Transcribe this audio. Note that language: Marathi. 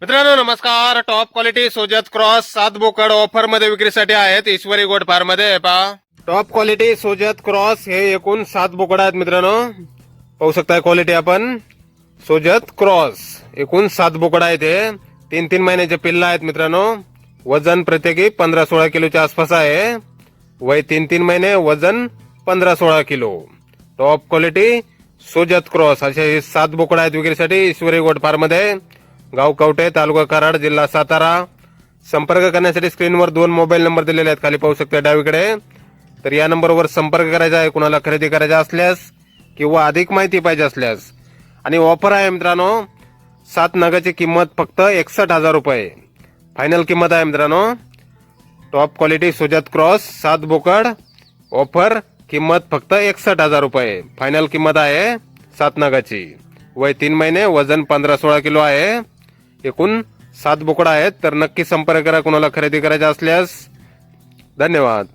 मित्रांनो नमस्कार. टॉप क्वालिटी सोजत क्रॉस 7 बोकड ऑफर मध्ये विक्रीसाठी आहेत. ईश्वरी गोट फार्म मध्ये पहा. टॉप क्वालिटी सोजत क्रॉस हे एकूण 7 बोकड आहेत मित्रांनो. पाहू शकताय क्वालिटी आपण. सोजत क्रॉस एकूण 7 बोकड आहेत. हे 3-3 महिन्याचे पिल्ला आहेत मित्रांनो. वजन प्रत्येकी 15-16 किलोच्या आसपास आहे. वय 3-3 महिने, वजन 15-16 kilo. Top quality Sojat cross असे 7 बोकड आहेत विक्रीसाठी ईश्वरी गोट फार्म मध्ये. गाव कवठे, तालुका कराड, जिल्हा सातारा. संपर्क करण्यासाठी स्क्रीनवर 2 मोबाईल नंबर दिलेले आहेत, खाली पाहू शकता डावीकडे. तर या नंबरवर संपर्क करायचा आहे कुणाला खरेदी करायचा असल्यास किंवा अधिक माहिती पाहिजे असल्यास. आणि ऑफर आहे मित्रांनो, 7 नगाची किंमत फक्त 61,000 रुपये फायनल किंमत आहे मित्रांनो. टॉप क्वालिटी सोजत क्रॉस 7 बोकड ऑफर, किंमत फक्त 61,000 रुपये फायनल किंमत आहे 7 नगाची. वय 3 महिने, वजन 15-16 किलो आहे. एकूण 7 बोकड आहेत. तर नक्की संपर्क करा कुणाला खरेदी करायचा असल्यास. धन्यवाद.